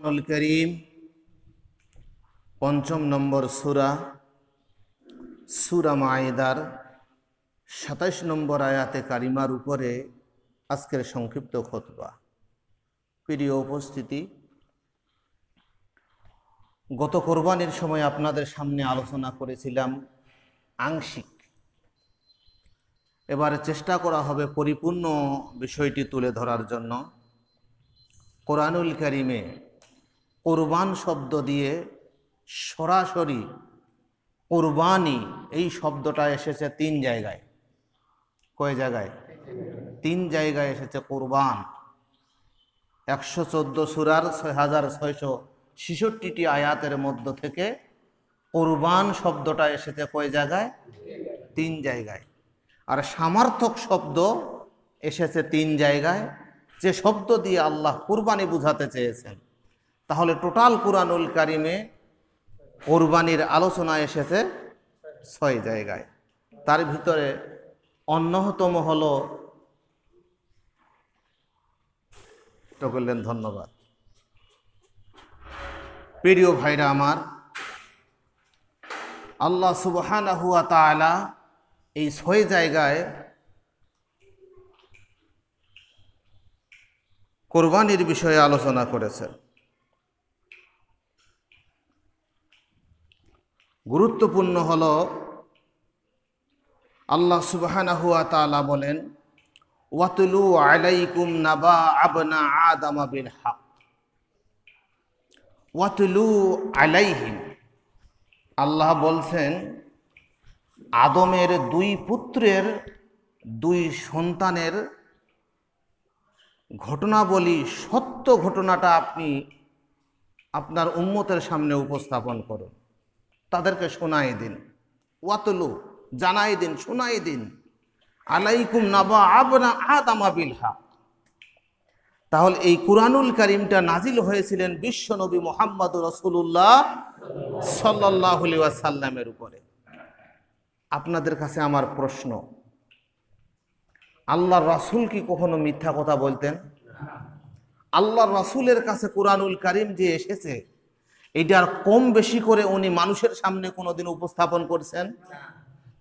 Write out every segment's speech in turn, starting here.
কুরআনুল কারীম পঞ্চম নম্বর সূরা মাইদার ২৭ নম্বর আয়াতে কারিমার উপরে আজকের সংক্ষিপ্ত খুতবা। প্রিয় উপস্থিতি, গত কোরবানির সময় আপনাদের সামনে আলোচনা করেছিলাম আংশিক। এবারে চেষ্টা করা হবে পরিপূর্ণ বিষয়টি তুলে ধরার জন্য। কোরআনুল কারীমে কুরবান শব্দ দিয়ে সরাসরি কুরবানি এই শব্দটা এসেছে ৩ জায়গায়। কয় জায়গায়? ৩ জায়গায় এসেছে কুরবান। ১১৪ সূরার ৬৬৬৬টি আয়াতের মধ্য থেকে কুরবান শব্দটা এসেছে কয় জায়গায়? ৩ জায়গায়। আর সমার্থক শব্দ এসেছে ৩ জায়গায়, যে শব্দ দিয়ে আল্লাহ কুরবানি বুঝাতে চেয়েছেন। তাহলে টোটাল কুরআনুল কারীমে কুরবানির আলোচনা এসেছে ৬ জায়গায়। তার ভিতরে অন্যতম হলো, তো বললেন ধন্যবাদ। প্রিয় ভাইরা আমার, আল্লাহ সুবহানাহু ওয়া তাআলা এই ৬ জায়গায় কুরবানির বিষয়ে আলোচনা করেছেন। গুরুত্বপূর্ণ হলো, আল্লাহ সুবহানাহু ওয়া তাআলা বলেন, ওয়াতলু আলাইকুম নাবা আবনা আদম বিল হক। ওয়াতলু আলাইহিম, আল্লাহ বলছেন আদমের 2 পুত্রের 2 সন্তানের ঘটনাবলী, সত্য ঘটনাটা আপনি আপনার উম্মতের সামনে উপস্থাপন করুন, তাদেরকে শোনাই দিন। ওয়াতলু, জানাই দিন, শোনাই দিন। আলাইকুম নাবা আবনা আদম বিল হক। তাহলে এই কুরআনুল কারীমটা নাজিল হয়েছিলেন বিশ্বনবী মুহাম্মদুর রাসূলুল্লাহ সাল্লাল্লাহু আলাইহি ওয়াসাল্লামের উপরে। আপনাদের কাছে আমার প্রশ্ন, আল্লাহর রাসূল কি কখনো মিথ্যা কথা বলতেন? আল্লাহর রাসূলের কাছে কুরআনুল কারীম যে এসেছে, এটার কম বেশি করে উনি মানুষের সামনে কোনোদিন উপস্থাপন করছেন?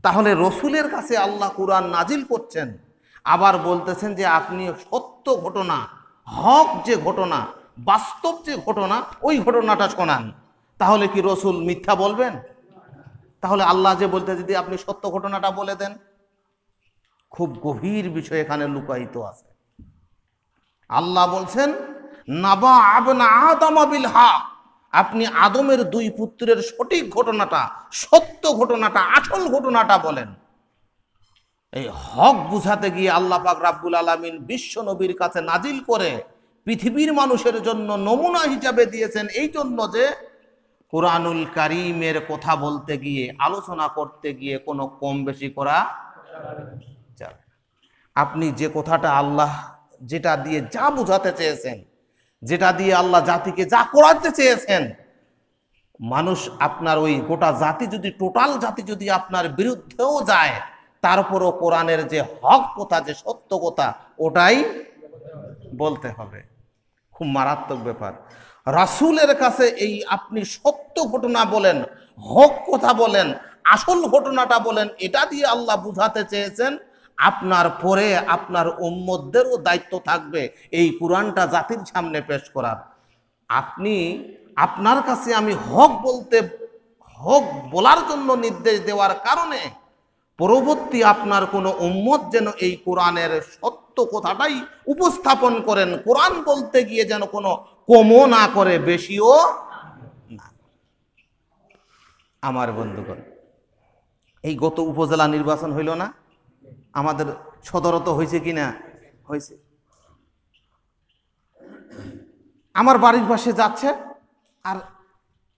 তাহলে রসুলের কাছে আল্লাহ কুরআন নাজিল করছেন, আবার বলতেছেন যে আপনি সত্য ঘটনা, হক যে ঘটনা, বাস্তব যে ঘটনা, ওই ঘটনাটা শোনান। তাহলে কি রসুল মিথ্যা বলবেন? তাহলে আল্লাহ যে বলতে, যদি আপনি সত্য ঘটনাটা বলে দেন, খুব গভীর বিষয় এখানে লুকায়িত আছে। আল্লাহ বলছেন নাবা আবনা আদম বিল হক, আপনি আদমের 2 পুত্রের সঠিক ঘটনাটা, সত্য ঘটনাটা, আসল ঘটনাটা বলেন। এই হক বুঝাতে গিয়ে আল্লাহ পাক রাব্বুল আলামিন বিশ্ব নবীর কাছে নাজিল করে পৃথিবীর মানুষের জন্য নমুনা হিসাবে দিয়েছেন, এই জন্য যে কুরআনুল কারীমের কথা বলতে গিয়ে, আলোচনা করতে গিয়ে কোনো কম বেশি করা যাবে। আপনি যে কথাটা আল্লাহ যেটা দিয়ে যা বুঝাতে চেয়েছেন, যেটা দিয়ে আল্লাহ জাতিকে যা করাতে চেয়েছেন, মানুষ আপনার ওই গোটা জাতি যদি, টোটাল জাতি যদি আপনার বিরুদ্ধেও যায়, তারপরও কোরআনের যে হক কথা, যে সত্য কথা, ওটাই বলতে হবে। খুব মারাত্মক ব্যাপার। রাসূলের কাছে এই আপনি সত্য ঘটনা বলেন, হক কথা বলেন, আসল ঘটনাটা বলেন, এটা দিয়ে আল্লাহ বুঝাতে চেয়েছেন আপনার পরে আপনার উম্মতদেরও দায়িত্ব থাকবে এই কুরআনটা জাতির সামনে পেশ করার। আপনি, আপনার কাছে আমি হক বলার জন্য নির্দেশ দেওয়ার কারণে পরবর্তী আপনার কোনো উম্মত যেন এই কোরআনের সত্য কথাটাই উপস্থাপন করেন, কোরআন বলতে গিয়ে যেন কোনো কমও না করে, বেশিও না। আমার বন্ধুগণ, এই গত উপজেলা নির্বাচন হইল না? আমাদের সদরত হয়েছে কিনা? হয়েছে। আমার বাড়ির পাশে যাচ্ছে, আর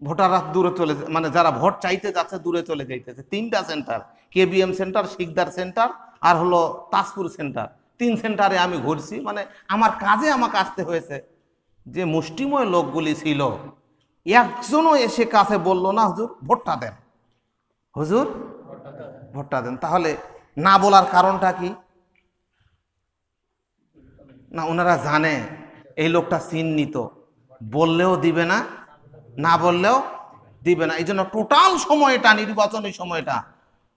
ভোটাররা দূরে চলে, মানে যারা ভোট চাইতে যাচ্ছে দূরে চলে যাইতেছে। 3টা centre, KBM centre, Sikdar centre, আর হলো তাজপুর সেন্টার। 3 সেন্টারে আমি ঘুরছি। মানে আমার কাজে আমাকে আসতে হয়েছে। যে মুষ্টিময় লোকগুলি ছিল, একজনও এসে কাছে বলল না, হুজুর ভোটটা দেন, হুজুর ভোটটা দেন। তাহলে না বলার কারণটা কি? না, ওনারা জানে এই লোকটা চিহ্নিত, বললেও দিবে না, না বললেও দিবে না। এই জন্য টোটাল সময়টা, নির্বাচনী সময়টা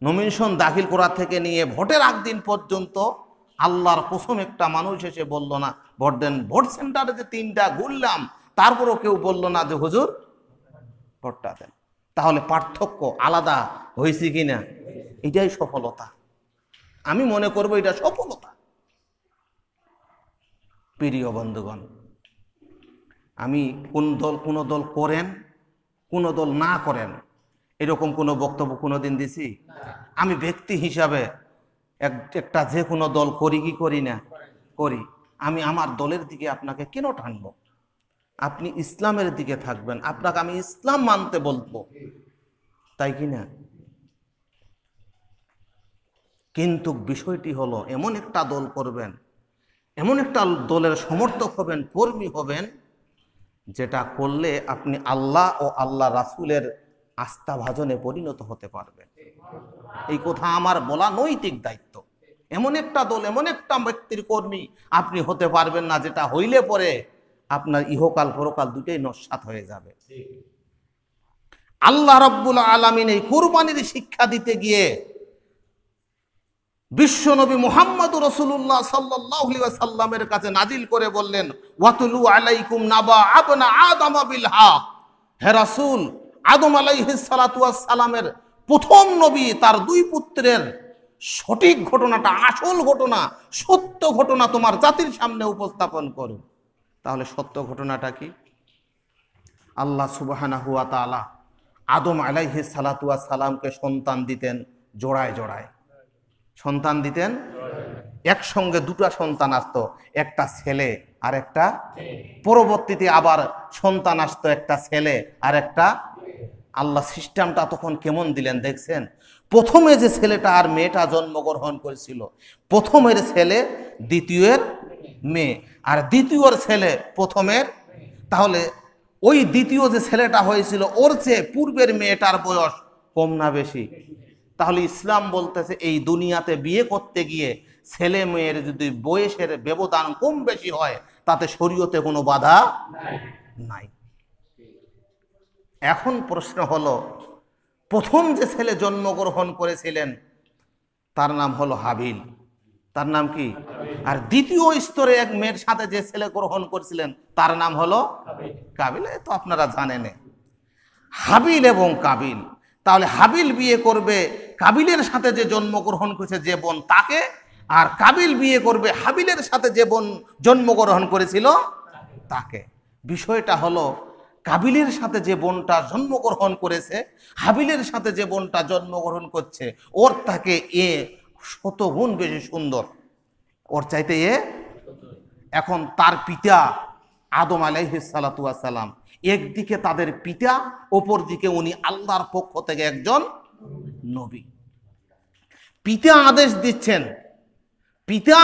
নমিনেশন দাখিল করা থেকে নিয়ে ভোটের আগ দিন পর্যন্ত আল্লাহর কসম একটা মানুষ এসে বলল না ভোট দেন। ভোট সেন্টারে যে 3টা ঘুরলাম তারপরও কেউ বলল না যে হুজুর ভোটটা দেন। তাহলে পার্থক্য আলাদা হয়েছে কিনা? এটাই সফলতা। আমি মনে করবো এটা সফলতা। প্রিয় বন্ধুগণ, আমি কোন দল করেন কোন দল না করেন এরকম কোনো বক্তব্য কোনোদিন দিছি? আমি ব্যক্তি হিসাবে একটা যে কোনো দল করি কি করি না? করি। আমি আমার দলের দিকে আপনাকে কেন টানবো? আপনি ইসলামের দিকে থাকবেন, আপনাকে আমি ইসলাম মানতে বলবো, তাই কি না? কিন্তু বিষয়টি হলো এমন একটা দল করবেন, এমন একটা দলের সমর্থক হবেন, কর্মী হবেন, যেটা করলে আপনি আল্লাহ ও আল্লাহ রাসূলের আস্থাভাজনে পরিণত হতে পারবেন। এই কথা আমার বলা নৈতিক দায়িত্ব। এমন একটা দল, এমন একটা ব্যক্তির কর্মী আপনি হতে পারবেন না যেটা হইলে পরে আপনার ইহকাল পরকাল দুটোই নস্যাৎ হয়ে যাবে। আল্লাহ রাব্বুল আলামিন এই কুরবানির শিক্ষা দিতে গিয়ে বিশ্বনবী মুহাম্মদুর রাসূলুল্লাহ সাল্লাল্লাহু আলাইহি ওয়াসাল্লামের কাছে নাজিল করে বললেন, ওয়াতুলু আলাইকুম নাবা আবনা আদম বিল হক। হে রাসূল, আদম আলাইহিস সালাতু ওয়াস সালামের প্রথম নবী তার 2 পুত্রের সঠিক ঘটনাটা, আসল ঘটনা, সত্য ঘটনা তোমার জাতির সামনে উপস্থাপন করো। তাহলে সত্য ঘটনাটা কি? আল্লাহ সুবহানাহু ওয়া তাআলা আদম আলাইহিস সালাতু ওয়াস সালামকে সন্তান দিতেন জোড়ায় জোড়ায়। সন্তান দিতেন একসঙ্গে 2টা সন্তান আসতো, একটা ছেলে আর একটা, পরবর্তীতে আবার সন্তান আসতো একটা ছেলে আর একটা। আল্লাহ সিস্টেমটা তখন কেমন দিলেন দেখছেন? প্রথমে যে ছেলেটা আর মেয়েটা জন্মগ্রহণ করেছিল, প্রথমের ছেলে দ্বিতীয়ের মেয়ে, আর দ্বিতীয়র ছেলে প্রথমের। তাহলে ওই দ্বিতীয় যে ছেলেটা হয়েছিল ওর চেয়ে পূর্বের মেয়েটার বয়স কম না বেশি? তাহলে ইসলাম বলতেছে এই দুনিয়াতে বিয়ে করতে গিয়ে ছেলে মেয়ের যদি বয়সের ব্যবধান কম বেশি হয় তাতে শরীয়তে কোনো বাধা নাই। এখন প্রশ্ন হলো, প্রথম যে ছেলে জন্মগ্রহণ করেছিলেন তার নাম হলো হাবিল। তার নাম কি? আর দ্বিতীয় স্তরে এক মেয়ের সাথে যে ছেলে গ্রহণ করেছিলেন তার নাম হলো কাবিল। তো আপনারা জানেন হাবিল এবং কাবিল। তাহলে হাবিল বিয়ে করবে কাবিলের সাথে যে জন্মগ্রহণ করেছে যে বোন তাকে, আর কাবিল বিয়ে করবে হাবিলের সাথে যে বোন জন্মগ্রহণ করেছিল তাকে। বিষয়টা হলো কাবিলের সাথে যে বোনটা জন্মগ্রহণ করেছে, হাবিলের সাথে যে বোনটা জন্মগ্রহণ করছে, ওর তাকে 100 গুণ বেশি সুন্দর, ওর চাইতে এখন তার পিতা আদম আলাইহিস সালাতু ওয়াস সালাম, একদিকে তাদের পিতা, অপর দিকে উনি আল্লাহর পক্ষ থেকে একজন নবী। পিতা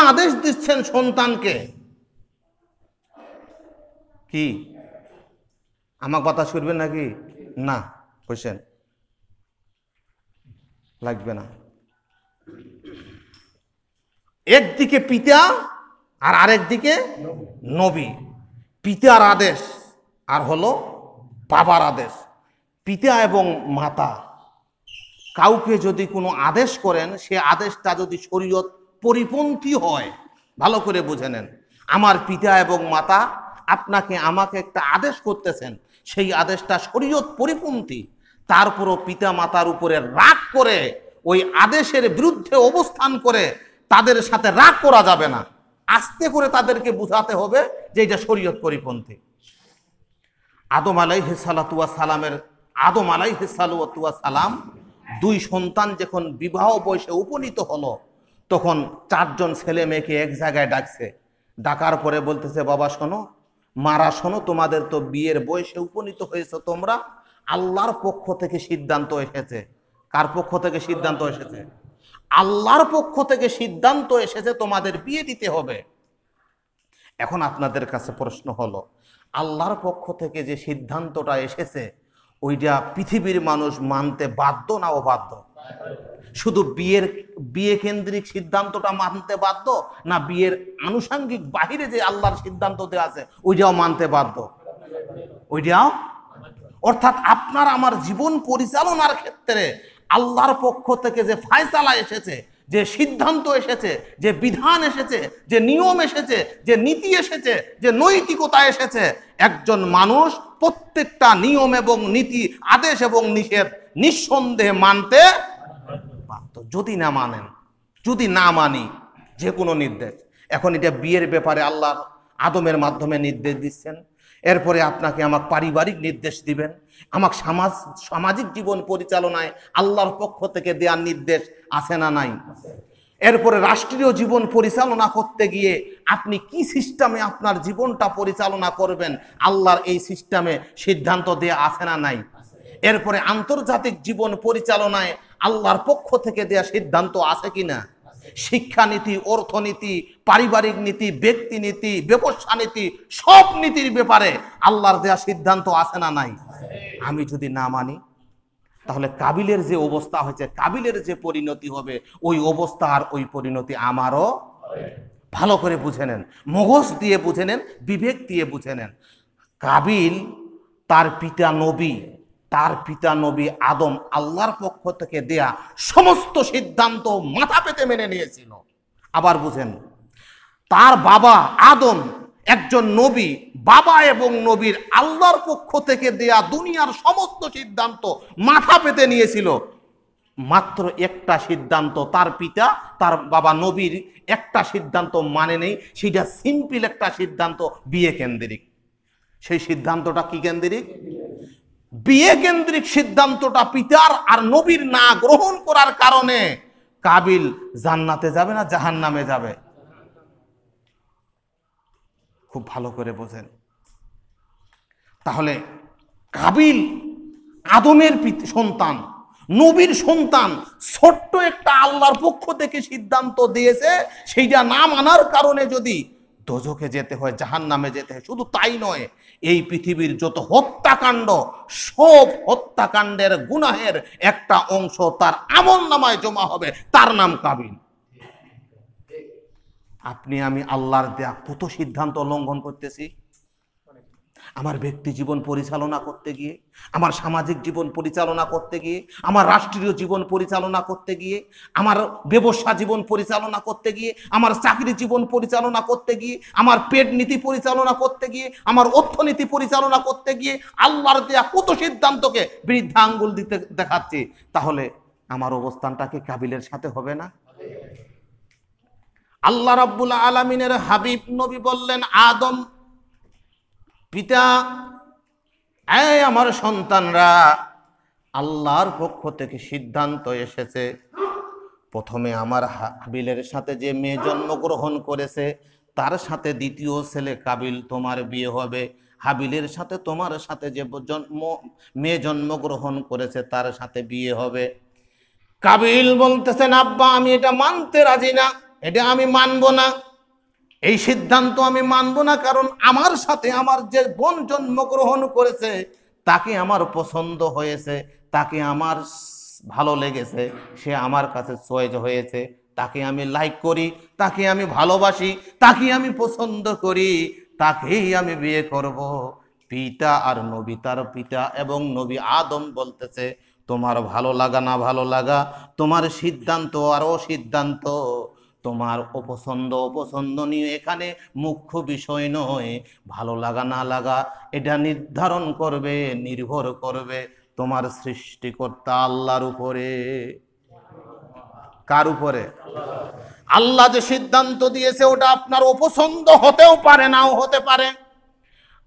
আদেশ দিচ্ছেন সন্তানকে কি? আমাকে বাতাস করবেন নাকি? না, কোশ্চেন লাগবে না। একদিকে পিতা আর আরেকদিকে নবী। পিতার আদেশ আর হলো বাবার আদেশ। পিতা এবং মাতা কাউকে যদি কোনো আদেশ করেন, সে আদেশটা যদি শরীয়ত পরিপন্থী হয়, ভালো করে বুঝে নেন। আমার পিতা এবং মাতা আপনাকে আমাকে একটা আদেশ করতেছেন, সেই আদেশটা শরীয়ত পরিপন্থী, তারপরও পিতা মাতার উপরে রাগ করে ওই আদেশের বিরুদ্ধে অবস্থান করে তাদের সাথে রাগ করা যাবে না। আস্তে করে তাদেরকে বুঝাতে হবে যে এটা শরীয়ত পরিপন্থী। আদম আলাইহিস সালাতু ওয়াস সালাম 2 সন্তান যখন বিবাহ বয়সে উপনীত হলো, তখন 4 জন ছেলে মেয়েকে এক জায়গায় ডাকছে। ডাকার পরে বলতেছে, বাবা শোনো, মারা শোনো, তোমাদের তো বিয়ের বয়সে উপনীত হয়েছে, তোমরা আল্লাহর পক্ষ থেকে সিদ্ধান্ত এসেছে। কার পক্ষ থেকে সিদ্ধান্ত এসেছে? আল্লাহর পক্ষ থেকে সিদ্ধান্ত এসেছে তোমাদের বিয়ে দিতে হবে। এখন আপনাদের কাছে প্রশ্ন হলো, আল্লাহর পক্ষ থেকে যে সিদ্ধান্তটা এসেছে ওইটা পৃথিবীর মানুষ মানতে বাধ্য না অবাধ্য? শুধু বিয়ে কেন্দ্রিক সিদ্ধান্তটা মানতে বাধ্য, না বিয়ের আনুষঙ্গিক বাহিরে যে আল্লাহর সিদ্ধান্ত দেওয়া আছে ওইটাও মানতে বাধ্য? ওইটাও, অর্থাৎ আপনার আমার জীবন পরিচালনার ক্ষেত্রে আল্লাহর পক্ষ থেকে যে ফায়সালা এসেছে, যে সিদ্ধান্ত এসেছে, যে বিধান এসেছে, যে নিয়ম এসেছে, যে নীতি এসেছে, যে নৈতিকতা এসেছে, একজন মানুষ প্রত্যেকটা নিয়ম এবং নীতি, আদেশ এবং নিষেধ নিঃসন্দেহে মানতে বাধ্য। যদি না মানেন, যদি না মানি যে কোনো নির্দেশ, এখন এটা বিয়ের ব্যাপারে আল্লাহ আদমের মাধ্যমে নির্দেশ দিচ্ছেন, এরপরে আপনাকে আমাকে পারিবারিক নির্দেশ দিবেন, আমাকে সামাজিক জীবন পরিচালনায় আল্লাহর পক্ষ থেকে দেওয়ার নির্দেশ আছে না নাই? এরপরে রাষ্ট্রীয় জীবন পরিচালনা করতে গিয়ে আপনি কি সিস্টেমে আপনার জীবনটা পরিচালনা করবেন, আল্লাহর এই সিস্টেমে সিদ্ধান্ত দেয়া আছে না নাই? এরপরে আন্তর্জাতিক জীবন পরিচালনায় আল্লাহর পক্ষ থেকে দেয়া সিদ্ধান্ত আছে কিনা? শিক্ষানীতি, অর্থনীতি, পারিবারিক নীতি, ব্যক্তি নীতি, ব্যবসা নীতি, সব নীতির ব্যাপারে আল্লাহর দেয়া সিদ্ধান্ত আছে না নাই? আমি যদি না মানি, তাহলে কাবিলের যে অবস্থা হয়েছে, কাবিলের যে পরিণতি হবে, ওই অবস্থা আর ওই পরিণতি আমারও। ভালো করে বুঝে নেন, মগজ দিয়ে বুঝে নেন, বিবেক দিয়ে বুঝে নেন। কাবিল তার পিতা নবী আদম আল্লাহর পক্ষ থেকে দেয়া সমস্ত সিদ্ধান্ত মাথা পেতে মেনে নিয়েছিল। আবার বুঝেন, তার বাবা আদম একজন নবী, বাবা এবং নবীর আল্লাহর পক্ষ থেকে দেয়া দুনিয়ার সমস্ত সিদ্ধান্ত মাথা পেতে নিয়েছিল। মাত্র একটা সিদ্ধান্ত তার পিতা, তার বাবা নবীর একটা সিদ্ধান্ত মানে নেই, সেটা সিম্পল একটা সিদ্ধান্ত, বিয়ে কেন্দ্রিক। সেই সিদ্ধান্তটা কি কেন্দ্রিক? বিয়ে কেন্দ্রিক সিদ্ধান্তটা পিতার আর নবীর না গ্রহণ করার কারণে কাবিল জান্নাতে যাবে না জাহান্নামে যাবে? খুব ভালো করে বোঝেন। তাহলে কাবিল আদমের সন্তান, নবীর সন্তান, ছোট্ট একটা আল্লাহর পক্ষ থেকে সিদ্ধান্ত দিয়েছে, সেইটা না মানার কারণে যদি দোজখে যেতে হয়, জাহান্নামে যেতে হয়। শুধু তাই নয়, এই পৃথিবীর যত হত্যাকাণ্ড, সব হত্যাকাণ্ডের গুনাহের একটা অংশ তার আমলনামায় জমা হবে, তার নাম কাবিল। আপনি আমি আল্লাহর দেয়া কত সিদ্ধান্ত লঙ্ঘন করতেছি আমার ব্যক্তি জীবন পরিচালনা করতে গিয়ে, আমার সামাজিক জীবন পরিচালনা করতে গিয়ে, আমার রাষ্ট্রীয় জীবন পরিচালনা করতে গিয়ে, আমার ব্যবসা জীবন পরিচালনা করতে গিয়ে, আমার চাকরি জীবন পরিচালনা করতে গিয়ে, আমার পেট নীতি পরিচালনা করতে গিয়ে, আমার অর্থনীতি পরিচালনা করতে গিয়ে আল্লাহর দেয়া কত সিদ্ধান্তকে বৃদ্ধা আঙ্গুল দিতে দেখাচ্ছি। তাহলে আমার অবস্থানটা কি কাবিলের সাথে হবে না? আল্লাহ রাব্বুল আলামিনের হাবিব নবী বললেন, আদম পিতা, এই আমার সন্তানরা, আল্লাহর পক্ষ থেকে সিদ্ধান্ত এসেছে, প্রথমে আমার হাবিলের সাথে যে মেয়ে জন্মগ্রহণ করেছে তার সাথে দ্বিতীয় ছেলে কাবিল তোমার বিয়ে হবে। হাবিলের সাথে তোমার সাথে যে মেয়ে জন্মগ্রহণ করেছে তার সাথে বিয়ে হবে। কাবিল বলতেছেন, আব্বা আমি এটা মানতে রাজি না, এটা আমি মানবো না, এই সিদ্ধান্ত আমি মানব না, কারণ আমার সাথে আমার যে বোন জন্মগ্রহণ করেছে তাকে আমার পছন্দ হয়েছে, তাকে আমার ভালো লেগেছে, সে আমার কাছে চয়েস হয়েছে, তাকে আমি লাইক করি, তাকে আমি ভালোবাসি, তাকে আমি পছন্দ করি, তাকেই আমি বিয়ে করব। পিতা আর নবী, তার পিতা এবং নবী আদম বলতেছে, তোমার ভালো লাগা না ভালো লাগা, তোমার সিদ্ধান্ত আর অসিদ্ধান্ত, তোমার অপছন্দ নিয়ে এখানে মুখ্য বিষয় নয়। ভালো লাগা না লাগা এটা নির্ভর করবে তোমার সৃষ্টিকর্তা আল্লাহর উপরে। কার উপরে? আল্লাহ যে সিদ্ধান্ত দিয়েছে ওটা আপনার অপছন্দ হতেও পারে, নাও হতে পারে।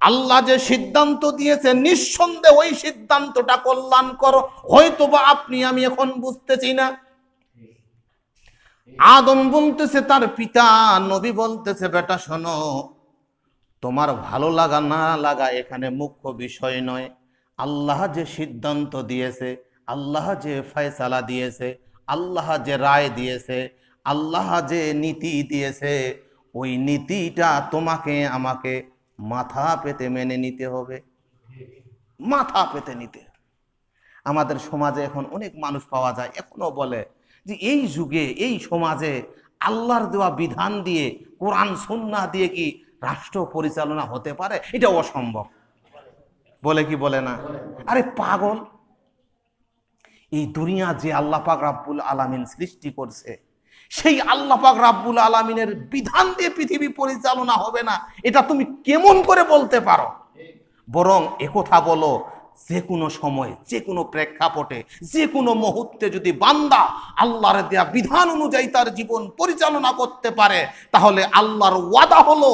আল্লাহ যে সিদ্ধান্ত দিয়েছে নিঃসন্দেহে ওই সিদ্ধান্তটা কল্যাণকর, হয়তোবা আপনি আমি এখন বুঝতেছি না। আদম বলতেছে তার পিতা, নবী বলতেছে, বেটা শোনো, তোমার ভালো লাগা না লাগা এখানে মুখ্য বিষয় নয়। আল্লাহ যে সিদ্ধান্ত দিয়েছে, আল্লাহ যে ফয়সালা দিয়েছে, আল্লাহ যে রায় দিয়েছে, আল্লাহ যে নীতি দিয়েছে, ওই নীতিটা তোমাকে আমাকে মাথা পেতে মেনে নিতে হবে, মাথা পেতে নিতে। আমাদের সমাজে এখন অনেক মানুষ পাওয়া যায় এখনো বলে যে এই যুগে এই সমাজে আল্লাহর দেওয়া বিধান দিয়ে, কোরআন সুন্নাহ দিয়ে কি রাষ্ট্র পরিচালনা হতে পারে? এটা অসম্ভব। বলে কি বলে না? আরে পাগল, এই দুনিয়া যে আল্লাহ পাক রাব্বুল আলামিন সৃষ্টি করছে, সেই আল্লাহ পাক রাব্বুল আলামিনের বিধান দিয়ে পৃথিবী পরিচালনা হবে না, এটা তুমি কেমন করে বলতে পারো? বরং একথা বলো, যে কোনো সময়, যে কোনো প্রেক্ষাপটে, যে কোনো মুহূর্তে যদি বান্দা আল্লাহর দেয়া বিধান অনুযায়ী তার জীবন পরিচালনা করতে পারে, তাহলে আল্লাহর ওয়াদা হলো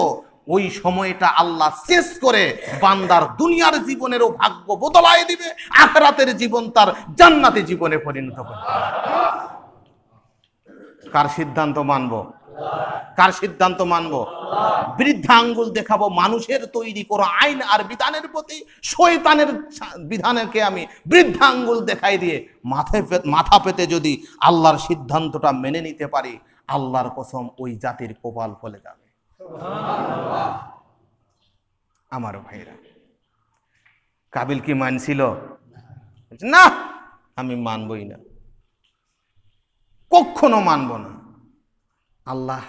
ওই সময়টা আল্লাহ শেষ করে বান্দার দুনিয়ার জীবনেরও ভাগ্য বদলায় দিবে, আখিরাতের জীবন তার জান্নাতি জীবনে পরিণত করবে। কার সিদ্ধান্ত মানবো? কার সিদ্ধান্ত মানবো? বৃদ্ধা আঙ্গুল দেখাবো মানুষের তৈরি করা আইন আর বিধানের প্রতি? শয়তানের বিধানকে আমি বৃদ্ধা আঙ্গুল দেখাই দিয়ে মাথা পেতে যদি আল্লাহর সিদ্ধান্তটা মেনে নিতে পারি, আল্লাহর কসম ওই জাতির কপাল ফলে যাবে। আমার ভাইরা, কাবিল কি মানছিল? না, আমি মানবই না, কখনো মানব না। আল্লাহ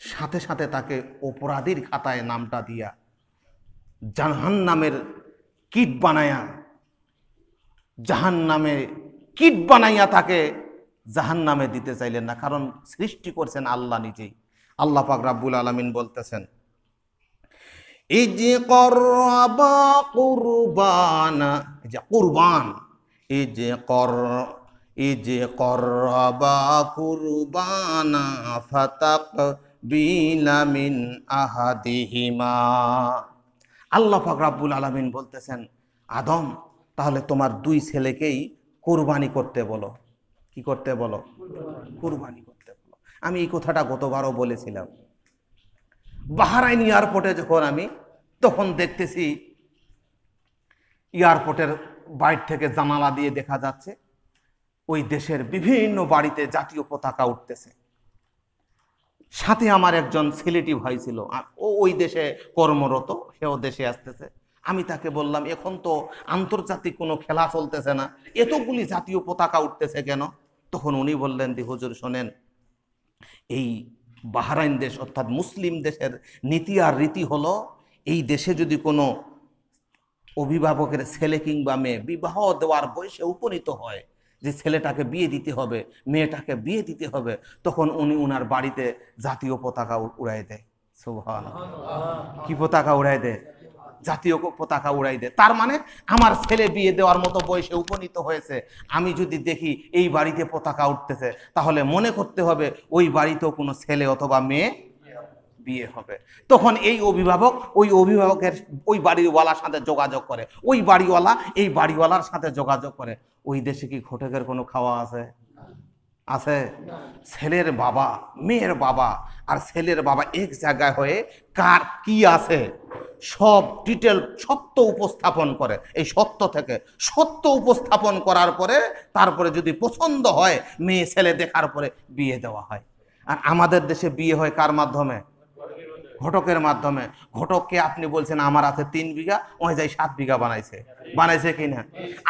সাথে সাথে তাকে অপরাধীর খাতায় নামটা দিয়া জাহান্নামের কীট বানায়া, জাহান্নামে কীট বানাইয়া তাকে জাহান্নামে দিতে চাইলেন না, কারণ সৃষ্টি করছেন আল্লাহ নিজেই। আল্লাহ পাক রাব্বুল আলামিন বলতেছেন, ইজ করবা কুরবানা, যে কুরবান, ইজ করবা কুরবানা ফাতাকবিলা মিন আহাদিহিমা। আল্লাহ পাক রাব্বুল আলামিন বলতেছেন, আদম, তাহলে তোমার দুই ছেলেকেই কুরবানি করতে বলো। কি করতে বলো? কুরবানি করতে বলো। আমি এই কথাটা গতবারও বলেছিলাম। বাহরাইন এয়ারপোর্টে যখন আমি, তখন দেখতেছি এয়ারপোর্টের বাইর থেকে জানালা দিয়ে দেখা যাচ্ছে ওই দেশের বিভিন্ন বাড়িতে জাতীয় পতাকা উঠতেছে। সাথে আমার একজন ছেলেটি ভাই ছিল, ও ওই দেশে কর্মরত, সেও দেশে আসতেছে। আমি তাকে বললাম, এখন তো আন্তর্জাতিক কোনো খেলা চলতেছে না, এতগুলি জাতীয় পতাকা উঠতেছে কেন? তখন উনি বললেন, দি হুজুর শোনেন, এই বাহরাইন দেশ অর্থাৎ মুসলিম দেশের নীতি আর রীতি হলো, এই দেশে যদি কোনো অভিভাবকের ছেলে কিংবা মেয়ে বিবাহ দেওয়ার বয়সে উপনীত হয়, যে ছেলেটাকে বিয়ে দিতে হবে, মেয়েটাকে বিয়ে দিতে হবে, তখন উনি উনার বাড়িতে জাতীয় পতাকা উড়াই দেয়। সুবহানাল্লাহ। কি পতাকা উড়াই দেয়? জাতীয় পতাকা উড়াই দেয়। তার মানে আমার ছেলে বিয়ে দেওয়ার মতো বয়সে উপনীত হয়েছে, আমি যদি দেখি এই বাড়িতে পতাকা উঠতেছে, তাহলে মনে করতে হবে ওই বাড়িতেও কোনো ছেলে অথবা মেয়ে বিয়ে হবে। তখন এই অভিভাবক ওই অভিভাবকের ওই বাড়িওয়ালার সাথে যোগাযোগ করে, ওই বাড়িওয়ালা এই বাড়িওয়ালার সাথে যোগাযোগ করে। ওই দেশে কি ঘটকের কোনো খাওয়া আছে? আছে? ছেলের বাবা, মেয়ের বাবা আর ছেলের বাবা এক জায়গায় হয়ে কার কি আছে সব ডিটেল সত্য উপস্থাপন করে। এই সত্য থেকে সত্য উপস্থাপন করার পরে তারপরে যদি পছন্দ হয়, মেয়ে ছেলে দেখার পরে বিয়ে দেওয়া হয়। আর আমাদের দেশে বিয়ে হয় কার মাধ্যমে? ঘটকের মাধ্যমে। ঘটককে আপনি বলছেন আমার আছে 3 বিঘা, ওই যাই 7 বিঘা বানাইছে কিনা?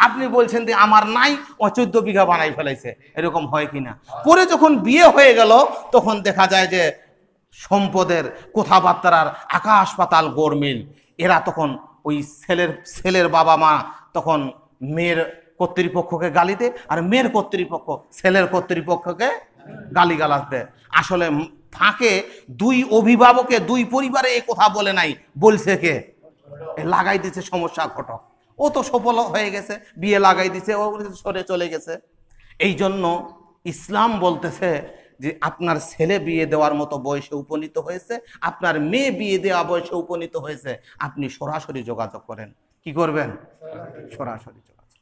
আপনি বলছেন যে আমার নাই, ও 14 বিঘা বানাই ফেলাইছে, এরকম হয় কিনা? পরে যখন বিয়ে হয়ে গেল, তখন দেখা যায় যে সম্পদের কথাবার্তার আকাশ পাতাল গোলমিল। এরা তখন ওই ছেলের বাবা মা তখন মেয়ের কর্তৃপক্ষকে গালি দেয়, আর মেয়ের কর্তৃপক্ষ ছেলের কর্তৃপক্ষকে গালিগালাজ দেয়। আসলে ফাঁকে দুই অভিভাবকে দুই পরিবারে এই কথা বলে নাই, বলছে কে? লাগাই দিছে সমস্যা ঘটক। ও তো সফল হয়ে গেছে, বিয়ে লাগাই দিছে, ও সরে চলে গেছে। এই জন্য ইসলাম বলতেছে যে আপনার ছেলে বিয়ে দেওয়ার মতো বয়সে উপনীত হয়েছে, আপনার মেয়ে বিয়ে দেওয়া বয়সে উপনীত হয়েছে, আপনি সরাসরি যোগাযোগ করেন। কি করবেন? সরাসরি যোগাযোগ।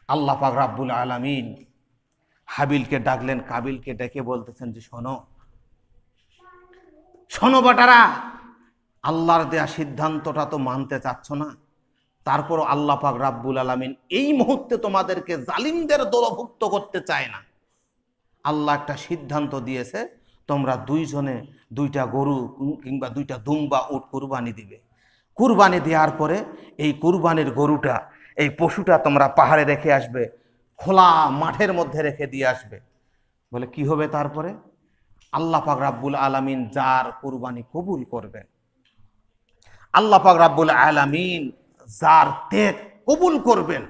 আল্লাহ পাক রাব্বুল আলামিন হাবিলকে ডাকলেন, কাবিলকে ডেকে বলতেছেন যে শোনো শোনো বাটারা, আল্লাহর দেয়া সিদ্ধান্তটা তো মানতে চাচ্ছ না, তারপর আল্লাহ পাক রাব্বুল আলামিন এই মুহূর্তে তোমাদেরকে জালিমদের দলভুক্ত করতে চায় না। আল্লাহ একটা সিদ্ধান্ত দিয়েছে, তোমরা দুইজনে 2টা গরু কিংবা 2টা দুম্বা উট কুরবানি দিবে। কুরবানি দেওয়ার পরে এই কুরবানির গরুটা, এই পশুটা তোমরা পাহাড়ে রেখে আসবে, খোলা মাঠের মধ্যে রেখে দিয়ে আসবে। বলে কি হবে তারপরে? আল্লাহ পাক রাব্বুল আলামিন যার কুরবানি কবুল করবেন, আল্লাহ পাক রাব্বুল আলামিন যার ত্যাগ কবুল করবেন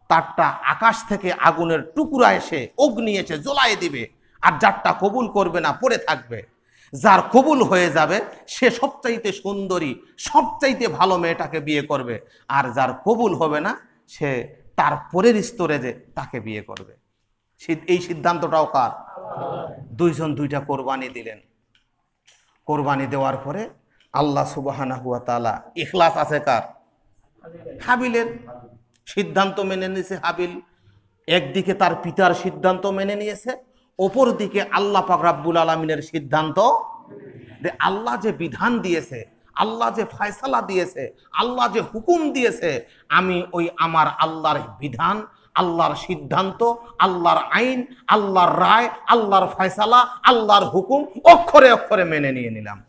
তারটা আকাশ থেকে আগুনের টুকরা এসে অগ্নি এসে জ্বলায় দিবে, আর যারটা কবুল করবে না পড়ে থাকবে। যার কবুল হয়ে যাবে সে সবচাইতে সুন্দরী সবচাইতে ভালো মেয়েটাকে বিয়ে করবে, আর যার কবুল হবে না সে তার পরের স্তরে যে তাকে বিয়ে করবে। এই সিদ্ধান্তটাও কার? দুইজন দুইটা কোরবানি দিলেন। কোরবানি দেওয়ার পরে আল্লাহ সুবহানাহু ওয়া তাআলা, ইখলাস আছে কার? হাবিলের। সিদ্ধান্ত মেনে নিয়েছে হাবিল, একদিকে তার পিতার সিদ্ধান্ত মেনে নিয়েছে, অপর দিকে আল্লাহ পাক রাব্বুল আলামিনের সিদ্ধান্ত। আল্লাহ যে বিধান দিয়েছে, আল্লাহ যে ফয়সালা দিয়েছে, আল্লাহ যে হুকুম দিয়েছে, আমি ওই আমার আল্লাহর বিধান, আল্লাহর সিদ্ধান্ত, আল্লাহর আইন, আল্লাহর রায়, আল্লাহর ফয়সালা, আল্লাহর হুকুম অক্ষরে অক্ষরে মেনে নিয়ে নিলাম।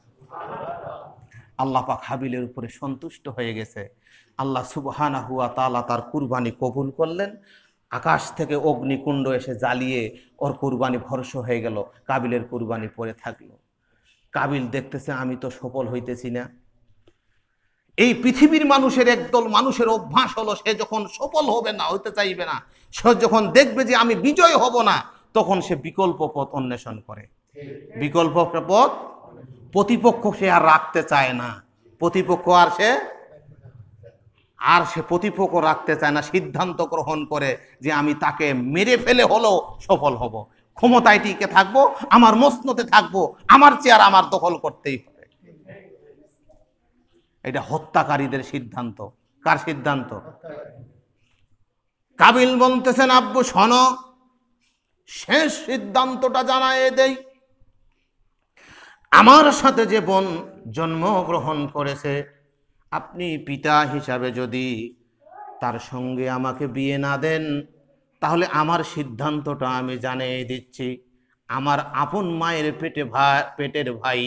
আল্লাহ পাক হাবিলের উপরে সন্তুষ্ট হয়ে গেছে। আল্লাহ সুবহানাহু ওয়া তাআলা তার কুরবানি কবুল করলেন। আকাশ থেকে অগ্নিকুণ্ড এসে জ্বালিয়ে ওর কুরবানি ভর্ষ হয়ে গেল, কাবিলের কুরবানি পড়ে থাকলো। কাবিল দেখতেছে আমি তো সফল হইতেছি না। এই পৃথিবীর মানুষের একদল মানুষের অভ্যাস হলো, সে যখন সফল হবে না, হইতে চাইবে না, সে যখন দেখবে যে আমি বিজয় হব না, তখন সে বিকল্প পথ অন্বেষণ করে। বিকল্প পথ, প্রতিপক্ষ সে আর রাখতে চায় না, প্রতিপক্ষ আর সে প্রতিপক্ষ রাখতে চায় না। সিদ্ধান্ত গ্রহণ করে যে আমি তাকে মেরে ফেলে হলেও সফল হব, ক্ষমতায় টিকে থাকবো, আমার মসনদে থাকবো, আমার চেয়ার আমার দখল করতেই হবে। এটা হত্যাকারীদের সিদ্ধান্ত। কার সিদ্ধান্ত? কাবিল বলতেছেন আব্বু শোনো, শেষ সিদ্ধান্তটা জানায়ে দেই। আমার সাথে যে বোন জন্মগ্রহণ করেছে, আপনি পিতা হিসাবে যদি তার সঙ্গে আমাকে বিয়ে না দেন, তাহলে আমার সিদ্ধান্তটা আমি জানিয়ে দিচ্ছি। আমার আপন মায়ের পেটের ভাই,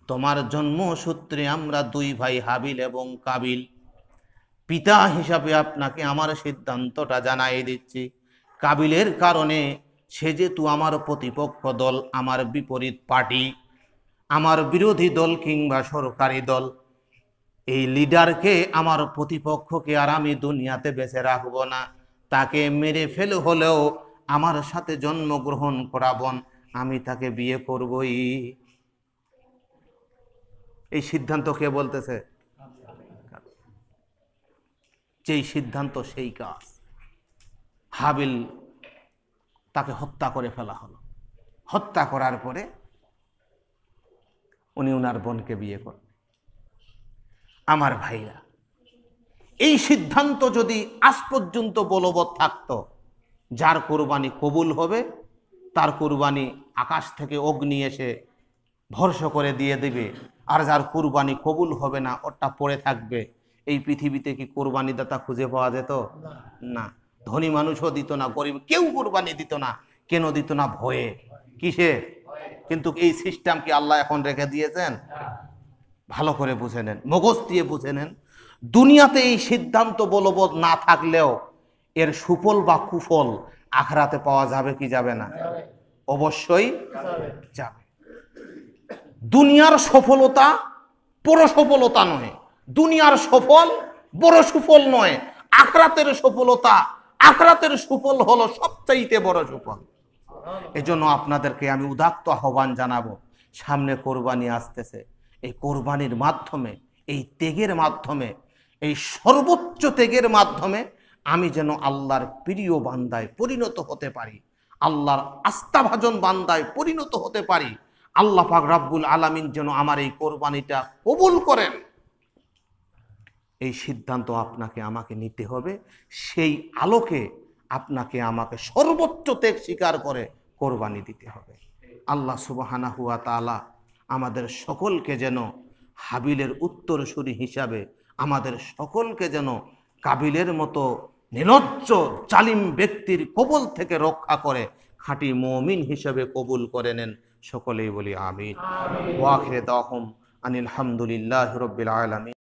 তোমার জন্মসূত্রে আমরা দুই ভাই হাবিল এবং কাবিল। পিতা হিসাবে আপনাকে আমার সিদ্ধান্তটা জানিয়ে দিচ্ছি। কাবিলের কারণে সে যেহেতু আমার প্রতিপক্ষ দল, আমার বিপরীত পার্টি, আমার বিরোধী দল কিংবা সরকারি দল, এই লিডারকে, আমার প্রতিপক্ষকে আর আমি দুনিয়াতে বেঁচে রাখবো না। তাকে মেরে ফেলে হলেও আমার সাথে জন্মগ্রহণ করাবন, আমি তাকে বিয়ে করবই। এই সিদ্ধান্ত কে বলতেছে? যেই সিদ্ধান্ত সেই কাজ। হাবিল তাকে হত্যা করে ফেলা হলো। হত্যা করার পরে উনি ওনার বোনকে বিয়ে করলেন। আমার ভাইরা, এই সিদ্ধান্ত যদি আজ পর্যন্ত বলবৎ থাকতো, যার কোরবানি কবুল হবে তার কোরবানি আকাশ থেকে অগ্নি এসে ভর্ষ করে দিয়ে দেবে, আর যার কোরবানি কবুল হবে না ওটা পড়ে থাকবে, এই পৃথিবীতে কি কোরবানি দাতা খুঁজে পাওয়া যেত? না। ধনী মানুষও দিত না, গরিব কেউ কোরবানি দিত না। কেন দিত না? ভয়ে। কিসে? কিন্তু এই সিস্টেম কি আল্লাহ এখন রেখে দিয়েছেন? ভালো করে বুঝে নেন, মগজ দিয়ে বুঝে নেন। দুনিয়াতে এই সিদ্ধান্ত বলবৎ না থাকলেও এর সুফল বা কুফল আখিরাতে পাওয়া যাবে কি যাবে না? অবশ্যই যাবে। দুনিয়ার সফলতা বড় সফলতা নয়, দুনিয়ার সফল বড় সুফল নয়, আখিরাতের সফলতা, আখিরাতের সুফল হলো সবচাইতে বড় সুফল। এজন্য আপনাদেরকে আমি উদাত্ত আহ্বান জানাবো, সামনে কোরবানি আসতেছে। এই কোরবানির মাধ্যমে, এই ত্যাগের মাধ্যমে, এই সর্বোচ্চ ত্যাগের মাধ্যমে আমি যেন আল্লাহর প্রিয় বান্দায় পরিণত হতে পারি, আল্লাহর আস্থাভাজন বান্দায় পরিণত হতে পারি। আল্লাহ পাক রাব্বুল আলামিন যেন আমার এই কোরবানিটা কবুল করেন, এই সিদ্ধান্ত আপনাকে আমাকে নিতে হবে। সেই আলোকে আপনাকে আমাকে সর্বোচ্চ ত্যাগ স্বীকার করে কোরবানি দিতে হবে। আল্লাহ সুবহানাহু ওয়া তাআলা আমাদের সকলকে যেন হাবিলের উত্তরসূরি হিসাবে, আমাদের সকলকে যেন কাবিলের মতো নির্লজ্জ জালিম ব্যক্তির কবল থেকে রক্ষা করে খাঁটি মুমিন হিসাবে কবুল করে নেন। সকলেই বলি আমিন। ওয়া আখিরু দাওয়াহুম আনিল হামদুলিল্লাহি রাব্বিল আলামিন।